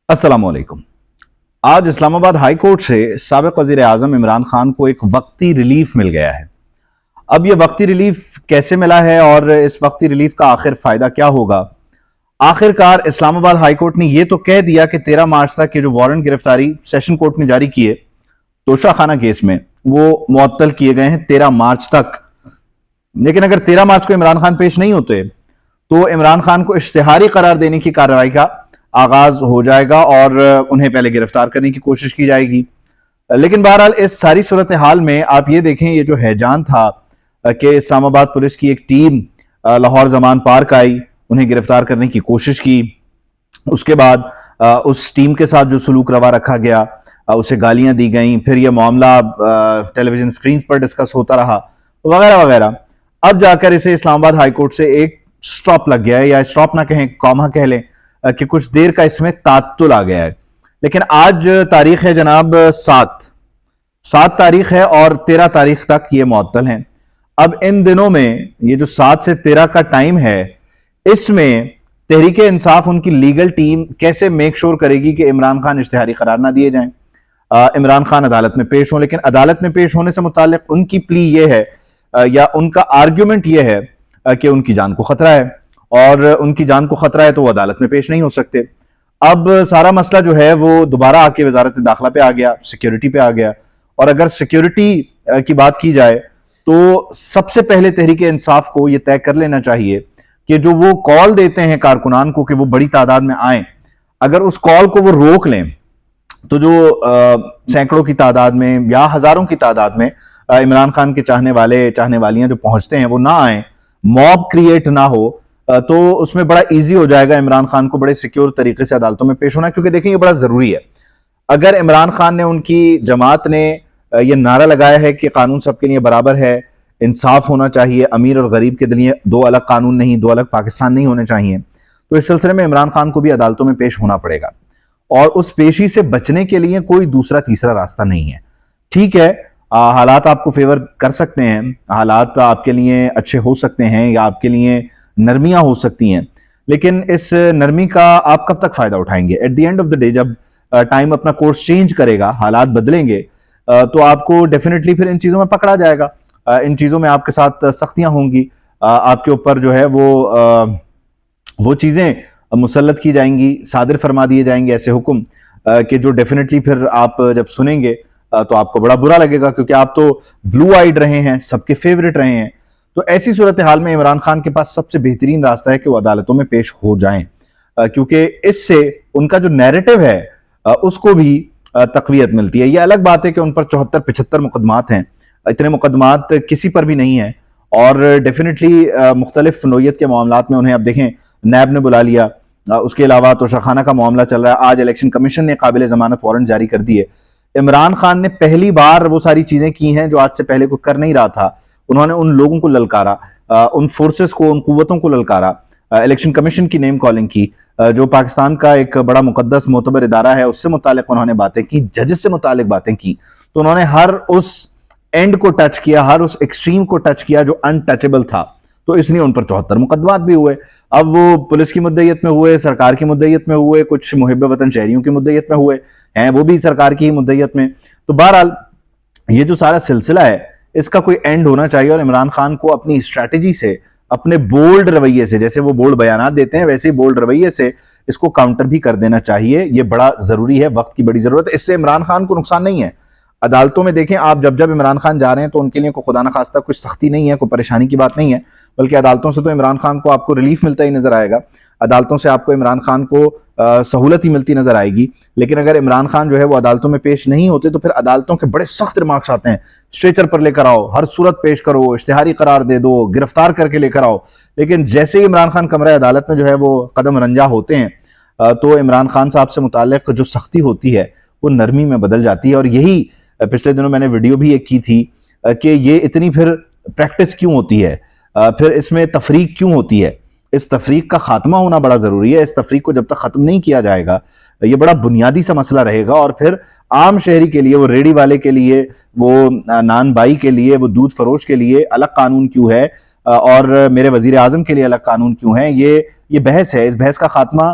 अस्सलामुअलैकुम। आज Islamabad high court से साबिक वजीर आजम इमरान खान को एक वक्ती रिलीफ मिल गया है। अब यह वक्ती रिलीफ कैसे मिला है और इस वक्ती रिलीफ का आखिर फायदा क्या होगा? आखिरकार इस्लामाबाद हाई कोर्ट ने यह तो कह दिया कि 13 मार्च तक के जो वारंट गिरफ्तारी सेशन कोर्ट ने जारी किए तोशा खाना केस में वो मुअत्तल किए गए हैं 13 मार्च तक। लेकिन अगर 13 मार्च को इमरान खान पेश नहीं होते तो इमरान खान को इश्तिहारी करार देने की कार्रवाई का आगाज हो जाएगा और उन्हें पहले गिरफ्तार करने की कोशिश की जाएगी। लेकिन बहरहाल इस सारी सूरत हाल में आप ये देखें, ये जो हैजान था कि इस्लामाबाद पुलिस की एक टीम लाहौर जमान पार्क आई, उन्हें गिरफ्तार करने की कोशिश की। उसके बाद उस टीम के साथ जो सलूक रवा रखा गया, उसे गालियां दी गई, फिर यह मामला टेलीविजन स्क्रीन पर डिस्कस होता रहा वगैरह वगैरह। अब जाकर इसे इस्लामाबाद हाई कोर्ट से एक स्टॉप लग गया है, या स्टॉप ना कहें, कॉमा कह लें कि कुछ देर का इसमें तात्तुल आ गया है। लेकिन आज तारीख है जनाब 7 तारीख है और 13 तारीख तक ये मुअत्तल हैं। अब इन दिनों में ये जो 7 से 13 का टाइम है, इसमें तहरीक इंसाफ उनकी लीगल टीम कैसे मेक श्योर करेगी कि इमरान खान इश्तिहारी करार ना दिए जाएं, इमरान खान अदालत में पेश हो। लेकिन अदालत में पेश होने से मुतालिक उनकी प्ली ये है या उनका आर्ग्यूमेंट ये है कि उनकी जान को खतरा है, और उनकी जान को खतरा है तो वो अदालत में पेश नहीं हो सकते। अब सारा मसला जो है वो दोबारा आके वजारत दाखिला पे आ गया, सिक्योरिटी पे आ गया। और अगर सिक्योरिटी की बात की जाए तो सबसे पहले तहरीक इंसाफ को ये तय कर लेना चाहिए कि जो वो कॉल देते हैं कारकुनान को कि वो बड़ी तादाद में आए, अगर उस कॉल को वो रोक लें तो जो सैकड़ों की तादाद में या हजारों की तादाद में इमरान खान के चाहने वालियां जो पहुंचते हैं वो ना आए, मॉब क्रिएट ना हो, तो उसमें बड़ा इजी हो जाएगा इमरान खान को बड़े सिक्योर तरीके से अदालतों में पेश होना। क्योंकि देखिए ये बड़ा जरूरी है। अगर इमरान खान ने, उनकी जमात ने ये नारा लगाया है कि कानून सबके लिए बराबर है, इंसाफ होना चाहिए, अमीर और गरीब के लिए दो अलग कानून नहीं, दो अलग पाकिस्तान नहीं होने चाहिए, तो इस सिलसिले में इमरान खान को भी अदालतों में पेश होना पड़ेगा। और उस पेशी से बचने के लिए कोई दूसरा तीसरा रास्ता नहीं है। ठीक है, हालात आपको फेवर कर सकते हैं, हालात आपके लिए अच्छे हो सकते हैं या आपके लिए नरमियां हो सकती हैं, लेकिन इस नरमी का आप कब तक फायदा उठाएंगे? At the end of the day जब टाइम अपना कोर्स चेंज करेगा, हालात बदलेंगे, तो आपको डेफिनेटली फिर इन चीजों में पकड़ा जाएगा, इन चीजों में आपके साथ सख्तियां होंगी, आपके ऊपर जो है वो चीजें मुसल्लत की जाएंगी, सादिर फरमा दिए जाएंगे ऐसे हुक्म कि जो डेफिनेटली फिर आप जब सुनेंगे तो आपको बड़ा बुरा लगेगा, क्योंकि आप तो ब्लू आइड रहे हैं, सबके फेवरेट रहे हैं। तो ऐसी सूरत हाल में इमरान खान के पास सबसे बेहतरीन रास्ता है कि वो अदालतों में पेश हो जाएं, क्योंकि इससे उनका जो नैरेटिव है उसको भी तकवीयत मिलती है। ये अलग बात है कि उन पर 74-75 मुकदमात हैं, इतने मुकदमात किसी पर भी नहीं है, और डेफिनेटली मुख्तलिफ नोयत के मामलात में उन्हें, अब देखें, नैब ने बुला लिया, उसके अलावा तोशाखाना का मामला चल रहा है, आज इलेक्शन कमीशन ने काबिल जमानत वारंट जारी कर दिए। इमरान खान ने पहली बार वो सारी चीजें की हैं जो आज से पहले कोई कर नहीं रहा था। उन्होंने उन लोगों को ललकारा, उन फोर्सेस को, उन कुव्वतों को ललकारा, इलेक्शन कमीशन की नेम कॉलिंग की, जो पाकिस्तान का एक बड़ा मुकद्दस मोतबर इदारा है, उससे मुतालिक उन्होंने बातें की, जजेस से मुतालिक बातें की। तो उन्होंने हर उस एंड को टच किया, हर उस एक्सट्रीम को टच किया जो अनटचेबल था। तो इसलिए उन पर 74 मुकदमात भी हुए। अब वो पुलिस की मुद्दईयत में हुए, सरकार की मुद्दईयत में हुए, कुछ मुहिब वतन शहरियों की मुद्दईयत में हुए हैं, वो भी सरकार की ही मुद्दईयत में। तो बहरहाल ये जो सारा सिलसिला है इसका कोई एंड होना चाहिए, और इमरान खान को अपनी स्ट्रैटेजी से, अपने बोल्ड रवैये से, जैसे वो बोल्ड बयानात देते हैं वैसे ही बोल्ड रवैये से इसको काउंटर भी कर देना चाहिए। ये बड़ा जरूरी है, वक्त की बड़ी जरूरत है। इससे इमरान खान को नुकसान नहीं है। अदालतों में देखें आप, जब इमरान खान जा रहे हैं तो उनके लिए कोई खुदा न खास्ता कुछ सख्ती नहीं है, कोई परेशानी की बात नहीं है, बल्कि अदालतों से तो इमरान खान को आपको रिलीफ मिलता ही नजर आएगा, अदालतों से आपको इमरान खान को सहूलत ही मिलती नजर आएगी। लेकिन अगर इमरान खान जो है वो अदालतों में पेश नहीं होते तो फिर अदालतों के बड़े सख्त रिमार्क्स आते हैं, स्ट्रेचर पर लेकर आओ, हर सूरत पेश करो, इश्तिहारी करार दे दो, गिरफ्तार करके लेकर आओ। लेकिन जैसे ही इमरान खान कमरे अदालत में जो है वो कदम रंजा होते हैं तो इमरान खान साहब से मुताल्लिक जो सख्ती होती है वो नरमी में बदल जाती है। और यही पिछले दिनों मैंने वीडियो भी एक की थी कि ये इतनी फिर प्रैक्टिस क्यों होती है, फिर इसमें तफरीक क्यों होती है। इस तफरीक का खात्मा होना बड़ा जरूरी है। इस तफरीक को जब तक खत्म नहीं किया जाएगा ये बड़ा बुनियादी सा मसला रहेगा, और फिर आम शहरी के लिए, वो रेडी वाले के लिए, वो नान बाई के लिए, वो दूध फरोश के लिए अलग कानून क्यों है और मेरे वजीर आजम के लिए अलग कानून क्यों है, ये बहस है। इस बहस का खात्मा